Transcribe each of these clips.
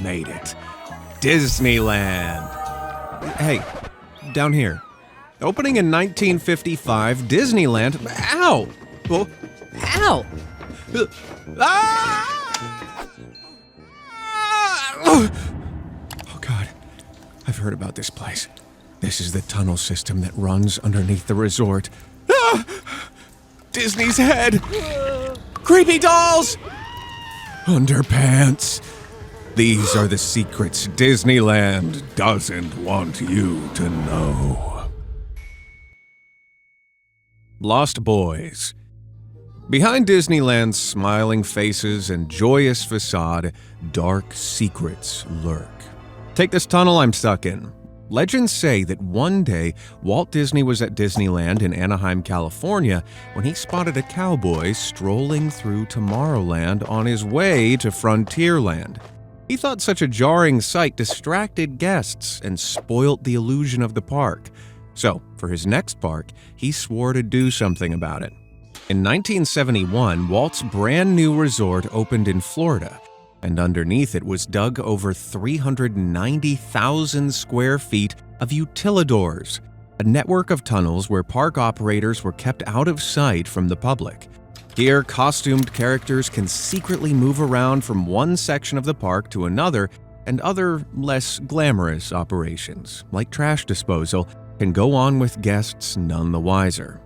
made it. Disneyland. Hey, down here. Opening in 1955, Disneyland. Ow! Oh, ow! Ah! Oh, God. I've heard about this place. This is the tunnel system that runs underneath the resort. Ah! Disney's head! Creepy dolls! Underpants. These are the secrets Disneyland doesn't want you to know. Lost Boys. Behind Disneyland's smiling faces and joyous facade, dark secrets lurk. Take this tunnel I'm stuck in. Legends say that one day, Walt Disney was at Disneyland in Anaheim, California, when he spotted a cowboy strolling through Tomorrowland on his way to Frontierland. He thought such a jarring sight distracted guests and spoilt the illusion of the park. So, for his next park, he swore to do something about it. In 1971, Walt's brand new resort opened in Florida, and underneath it was dug over 390,000 square feet of utilidors, a network of tunnels where park operators were kept out of sight from the public. Here, costumed characters can secretly move around from one section of the park to another, and other, less glamorous operations, like trash disposal, can go on with guests none the wiser.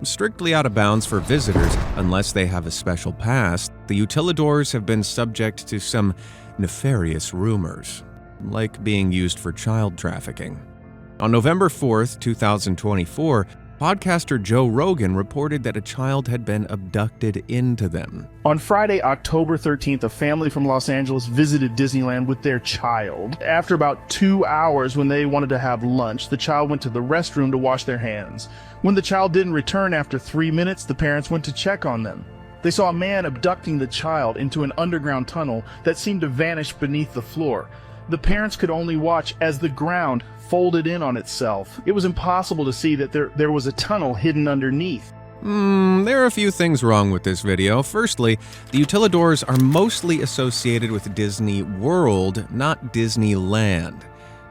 Strictly out of bounds for visitors unless they have a special pass, the utilidors have been subject to some nefarious rumors, like being used for child trafficking. On November 4th, 2024, podcaster Joe Rogan reported that a child had been abducted into them. On Friday, October 13th, a family from Los Angeles visited Disneyland with their child. After about 2 hours, when they wanted to have lunch, the child went to the restroom to wash their hands. When the child didn't return after 3 minutes, the parents went to check on them. They saw a man abducting the child into an underground tunnel that seemed to vanish beneath the floor. The parents could only watch as the ground folded in on itself. It was impossible to see that there was a tunnel hidden underneath. There are a few things wrong with this video. Firstly, the utilidors are mostly associated with Disney World, not Disneyland.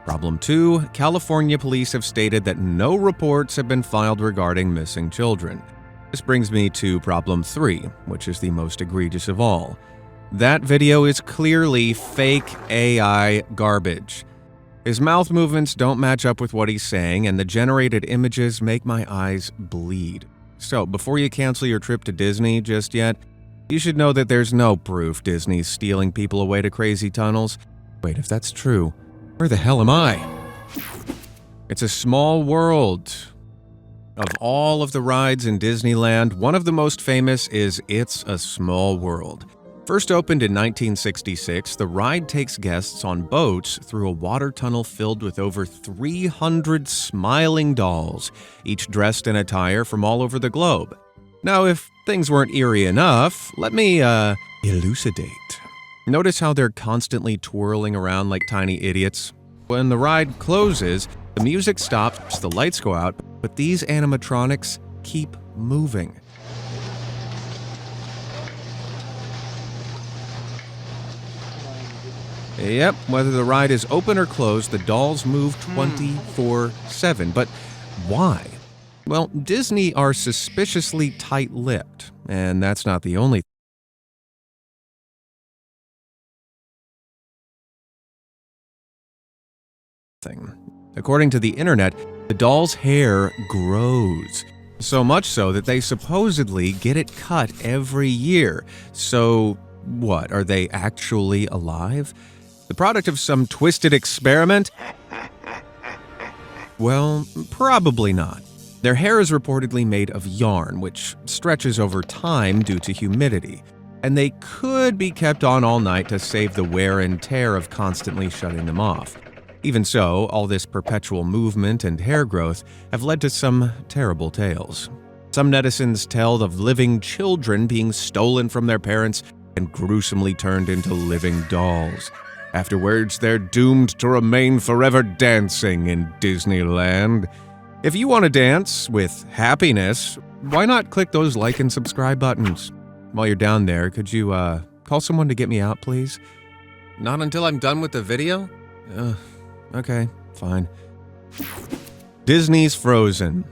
Problem 2, California police have stated that no reports have been filed regarding missing children. This brings me to problem 3, which is the most egregious of all. That video is clearly fake AI garbage. His mouth movements don't match up with what he's saying, and the generated images make my eyes bleed. So, before you cancel your trip to Disney just yet, you should know that there's no proof Disney's stealing people away to crazy tunnels. Wait, if that's true, where the hell am I? It's a small world. Of all of the rides in Disneyland, one of the most famous is It's a Small World. First opened in 1966, the ride takes guests on boats through a water tunnel filled with over 300 smiling dolls, each dressed in attire from all over the globe. Now, if things weren't eerie enough, let me, elucidate. Notice how they're constantly twirling around like tiny idiots? When the ride closes, the music stops, the lights go out, but these animatronics keep moving. Yep, whether the ride is open or closed, the dolls move 24/7. But why? Well, Disney are suspiciously tight-lipped, and that's not the only thing. According to the internet, the doll's hair grows. So much so that they supposedly get it cut every year. So, what, are they actually alive? The product of some twisted experiment? Well, probably not. Their hair is reportedly made of yarn, which stretches over time due to humidity, and they could be kept on all night to save the wear and tear of constantly shutting them off. Even so, all this perpetual movement and hair growth have led to some terrible tales. Some netizens tell of living children being stolen from their parents and gruesomely turned into living dolls. Afterwards, they're doomed to remain forever dancing in Disneyland. If you want to dance with happiness, why not click those like and subscribe buttons? While you're down there, could you, call someone to get me out, please? Not until I'm done with the video? Okay, fine. Disney's Frozen.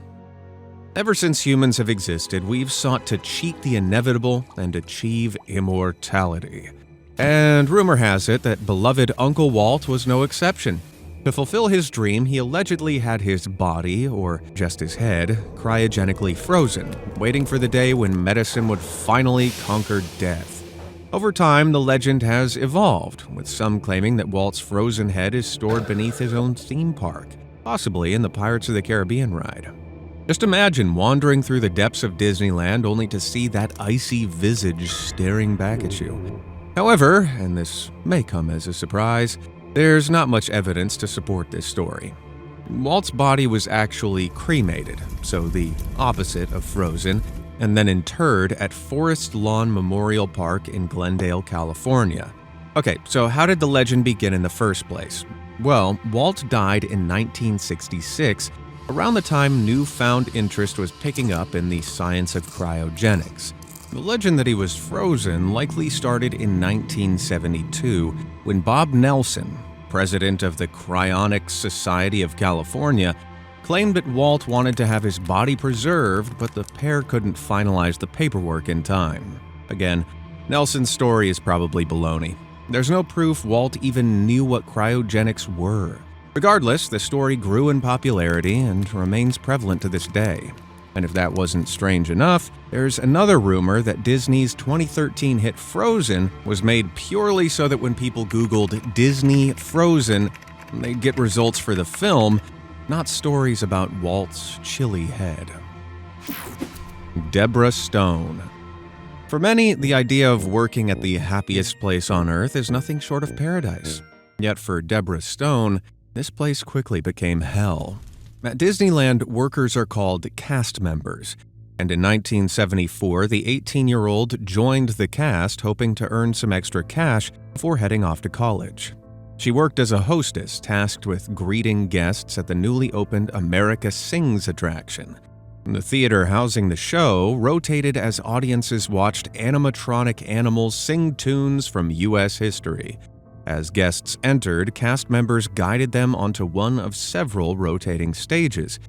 Ever since humans have existed, we've sought to cheat the inevitable and achieve immortality. And rumor has it that beloved Uncle Walt was no exception. To fulfill his dream, he allegedly had his body, or just his head, cryogenically frozen, waiting for the day when medicine would finally conquer death. Over time, the legend has evolved, with some claiming that Walt's frozen head is stored beneath his own theme park, possibly in the Pirates of the Caribbean ride. Just imagine wandering through the depths of Disneyland only to see that icy visage staring back at you. However, and this may come as a surprise, there's not much evidence to support this story. Walt's body was actually cremated, so the opposite of frozen, and then interred at Forest Lawn Memorial Park in Glendale, California. Okay, so how did the legend begin in the first place? Well, Walt died in 1966, around the time newfound interest was picking up in the science of cryogenics. The legend that he was frozen likely started in 1972, when Bob Nelson, president of the Cryonics Society of California, claimed that Walt wanted to have his body preserved, but the pair couldn't finalize the paperwork in time. Again, Nelson's story is probably baloney. There's no proof Walt even knew what cryogenics were. Regardless, the story grew in popularity and remains prevalent to this day. And if that wasn't strange enough, there's another rumor that Disney's 2013 hit Frozen was made purely so that when people Googled Disney Frozen, they'd get results for the film, not stories about Walt's chilly head. Deborah Stone. For many, the idea of working at the happiest place on earth is nothing short of paradise. Yet for Deborah Stone, this place quickly became hell. At Disneyland, workers are called cast members, and in 1974, the 18-year-old joined the cast hoping to earn some extra cash before heading off to college. She worked as a hostess tasked with greeting guests at the newly opened America Sings attraction. The theater housing the show rotated as audiences watched animatronic animals sing tunes from U.S. history. As guests entered, cast members guided them onto one of several rotating stages,